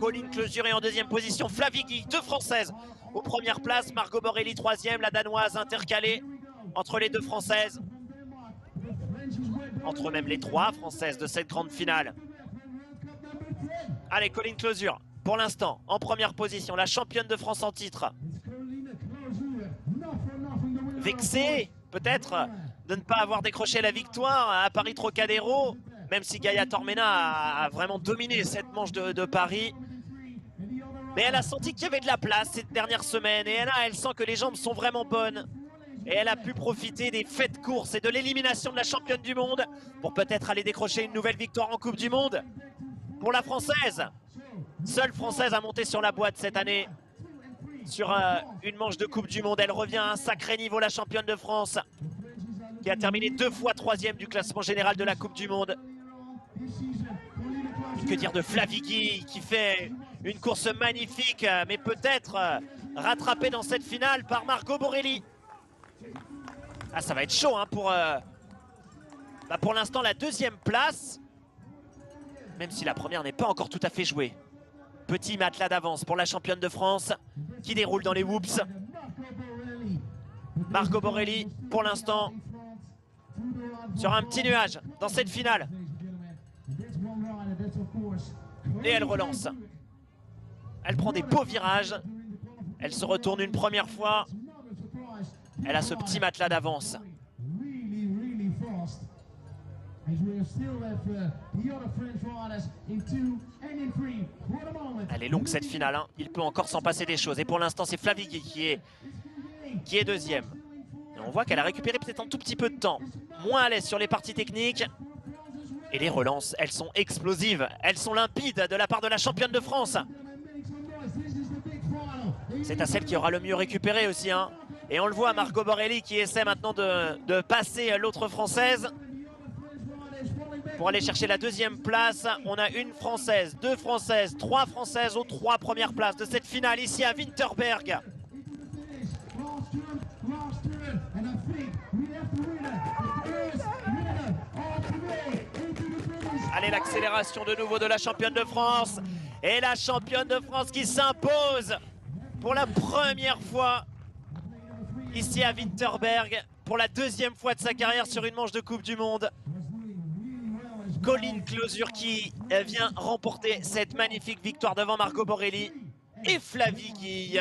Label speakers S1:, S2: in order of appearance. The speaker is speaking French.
S1: Colline Closure est en deuxième position. Flavie Guy, deux Françaises aux premières places. Margot Borelli troisième, la Danoise intercalée entre les deux Françaises. Entre même les trois Françaises de cette grande finale. Allez, Colline Closure, pour l'instant, en première position, la championne de France en titre. Vexée, peut-être, de ne pas avoir décroché la victoire à Paris Trocadéro, même si Gaia Tormena a vraiment dominé cette manche de Paris. Mais elle a senti qu'il y avait de la place cette dernière semaine, et là, elle sent que les jambes sont vraiment bonnes. Et elle a pu profiter des faits de course et de l'élimination de la championne du monde pour peut-être aller décrocher une nouvelle victoire en Coupe du Monde. Pour la Française, seule Française à monter sur la boîte cette année sur une manche de Coupe du Monde. Elle revient à un sacré niveau, la championne de France, qui a terminé 2 fois 3e du classement général de la Coupe du Monde. Et que dire de Flavie Guy, qui fait une course magnifique, mais peut-être rattrapée dans cette finale par Margot Borelli. Ah, ça va être chaud hein, pour l'instant la deuxième place, même si la première n'est pas encore tout à fait jouée. Petit matelas d'avance pour la championne de France qui déroule dans les whoops. Margot Borelli, pour l'instant, sur un petit nuage dans cette finale. Et elle relance. Elle prend des beaux virages. Elle se retourne une première fois. Elle a ce petit matelas d'avance. Elle est longue cette finale, hein. Il peut encore s'en passer des choses. Et pour l'instant, c'est Flavie Guy qui est deuxième. Et on voit qu'elle a récupéré peut-être un tout petit peu de temps. Moins à l'aise sur les parties techniques. Et les relances, elles sont explosives. Elles sont limpides de la part de la championne de France. C'est à celle qui aura le mieux récupéré aussi, hein. Et on le voit, Margot Borelli qui essaie maintenant de passer l'autre Française pour aller chercher la deuxième place. On a une Française, deux Françaises, trois Françaises aux 3 premières places de cette finale ici à Winterberg. Allez, l'accélération de nouveau de la championne de France. Et la championne de France qui s'impose pour la première fois ici à Winterberg, pour la deuxième fois de sa carrière sur une manche de Coupe du Monde. Colline Closure qui vient remporter cette magnifique victoire devant Margot Borelli et Flavie Guy.